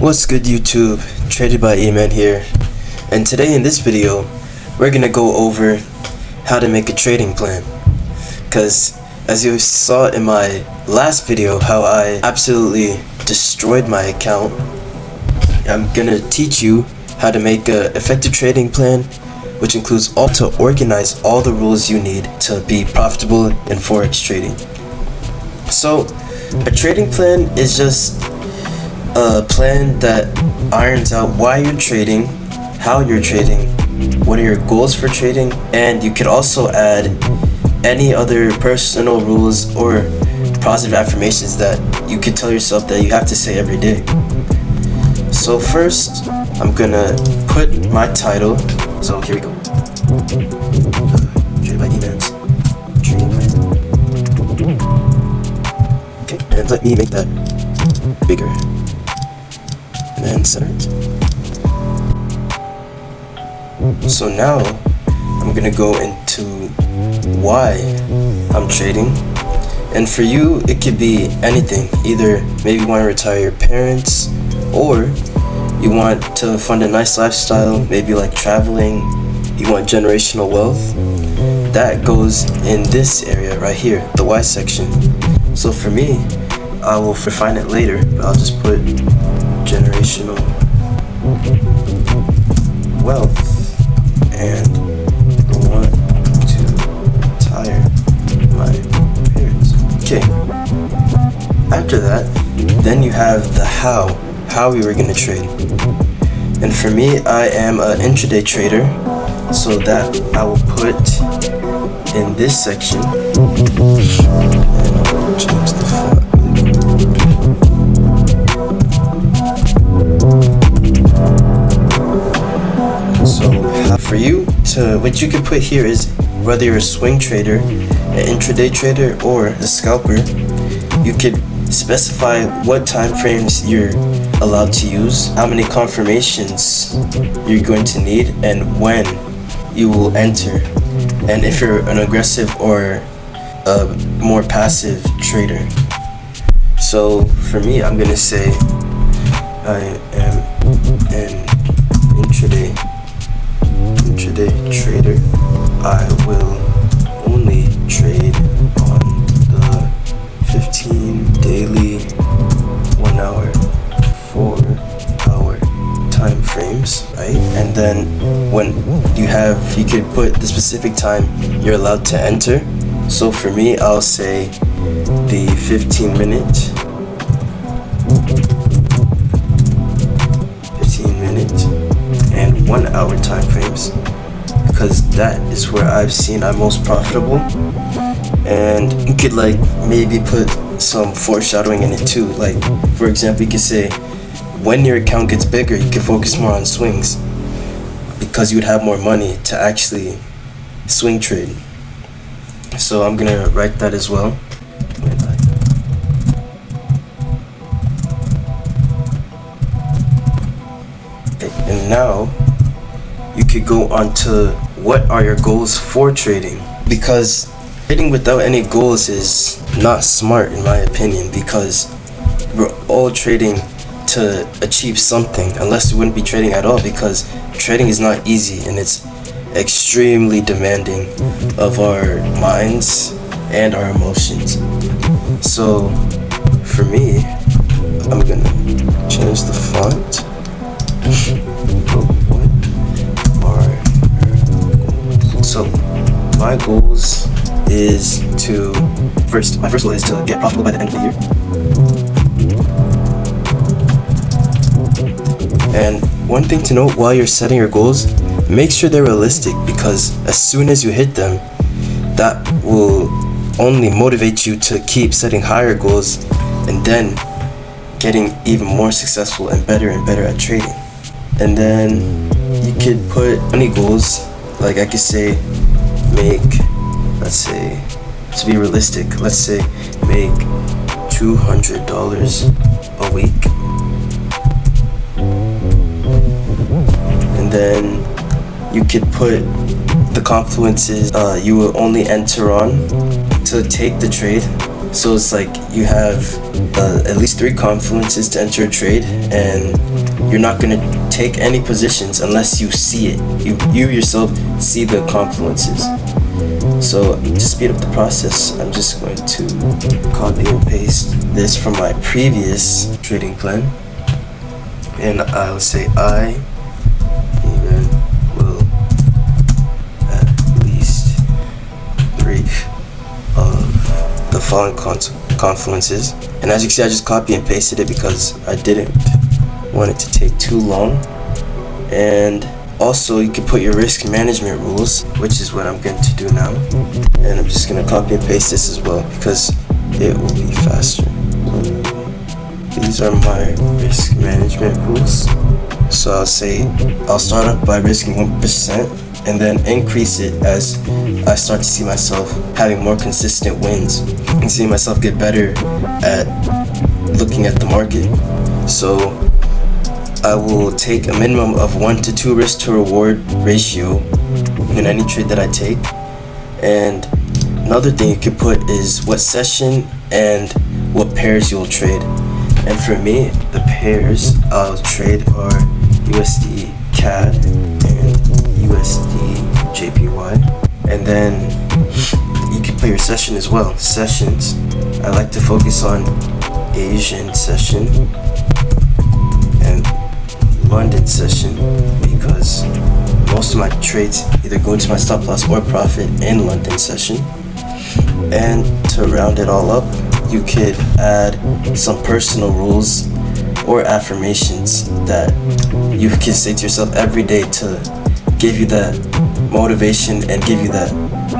What's good YouTube, Traded by E-Man here, and today in this video we're gonna go over how to make a trading plan. Cause as you saw in my last video how I absolutely destroyed my account, I'm gonna teach you how to make an effective trading plan, which includes all to organize all the rules you need to be profitable in forex trading. So a trading plan is just a plan that irons out why you're trading, how you're trading, what are your goals for trading, and you could also add any other personal rules or positive affirmations that you could tell yourself that you have to say every day. So first, I'm gonna put my title. So here we go. Traded by E-Man's trading plan. Okay, and let me make that bigger. And center it. So now I'm gonna go into why I'm trading, and for you it could be anything. Either maybe you want to retire your parents, or you want to fund a nice lifestyle, maybe like traveling, you want generational wealth. That goes in this area right here, the why section. So for me, I will refine it later, but I'll just put generational wealth, and I want to retire my parents. Okay, after that, then you have the how we were gonna trade. And for me, I am an intraday trader, so that I will put in this section, and I'll change the font. For you, what you could put here is whether you're a swing trader, an intraday trader, or a scalper. You could specify what time frames you're allowed to use, how many confirmations you're going to need, and when you will enter, and if you're an aggressive or a more passive trader. So for me, I'm gonna say I am an intraday trader. I will only trade on the 15 daily, 1 hour, 4 hour time frames, right? And then when you could put the specific time you're allowed to enter. So for me, I'll say the 15 minute and 1 hour time frames, because that is where I've seen I'm most profitable. And you could like maybe put some foreshadowing in it too. Like for example, you could say when your account gets bigger, you can focus more on swings, because you would have more money to actually swing trade. So I'm gonna write that as well. Okay, and now you could go on to what are your goals for trading, because trading without any goals is not smart in my opinion, because we're all trading to achieve something, unless we wouldn't be trading at all, because trading is not easy and it's extremely demanding of our minds and our emotions. So for me, I'm gonna change the font. So my goals is my first goal is to get profitable by the end of the year. And one thing to note while you're setting your goals, make sure they're realistic, because as soon as you hit them, that will only motivate you to keep setting higher goals and then getting even more successful and better at trading. And then you could put money goals. Like I could say let's say, to be realistic, let's say make $200 a week. And then you could put the confluences you will only enter on to take the trade. So it's like you have at least 3 confluences to enter a trade, and you're not going to take any positions unless you see it. You yourself see the confluences. So to speed up the process, I'm just going to copy and paste this from my previous trading plan, and I'll say I even will at least 3 of the following confluences. And as you can see, I just copy and pasted it because I didn't want it to take too long. And also, you can put your risk management rules, which is what I'm going to do now. And I'm just going to copy and paste this as well because it will be faster. These are my risk management rules. So I'll start up by risking 1% and then increase it as I start to see myself having more consistent wins and seeing myself get better at looking at the market. So I will take a minimum of 1 to 2 risk to reward ratio in any trade that I take. And another thing you can put is what session and what pairs you'll trade. And for me, the pairs I'll trade are USD CAD and USD JPY. And then you can play your session as well. Sessions, I like to focus on Asian session and London session because most of my trades either go to my stop loss or profit in London session. And to round it all up, you could add some personal rules or affirmations that you can say to yourself every day to give you that motivation and give you that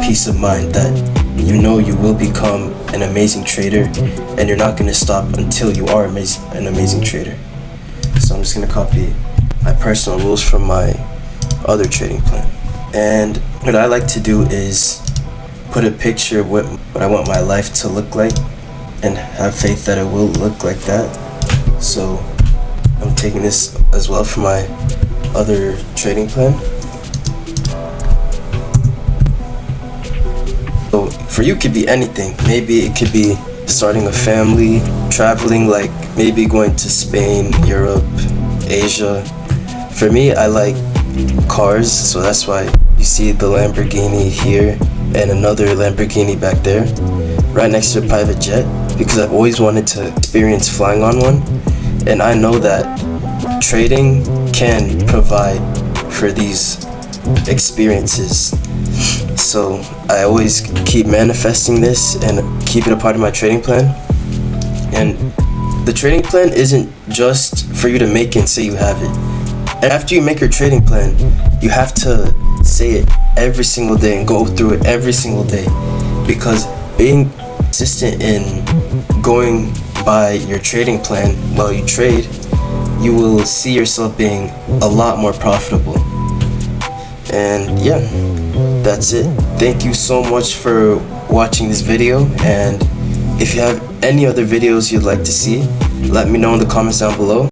peace of mind that you know you will become an amazing trader and you're not going to stop until you are an amazing trader. So I'm just going to copy my personal rules from my other trading plan. And what I like to do is put a picture of what I want my life to look like and have faith that it will look like that. So I'm taking this as well from my other trading plan. So for you, it could be anything. Maybe it could be starting a family, traveling, like maybe going to Spain, Europe, Asia. For me, I like cars, so that's why you see the Lamborghini here and another Lamborghini back there, right next to a private jet, because I've always wanted to experience flying on one. And I know that trading can provide for these experiences. So I always keep manifesting this and keep it a part of my trading plan. And the trading plan isn't just for you to make it and say you have it. And after you make your trading plan, you have to say it every single day and go through it every single day, because being consistent in going by your trading plan while you trade, you will see yourself being a lot more profitable. And yeah, that's it. Thank you so much for watching this video, and if you have any other videos you'd like to see, let me know in the comments down below.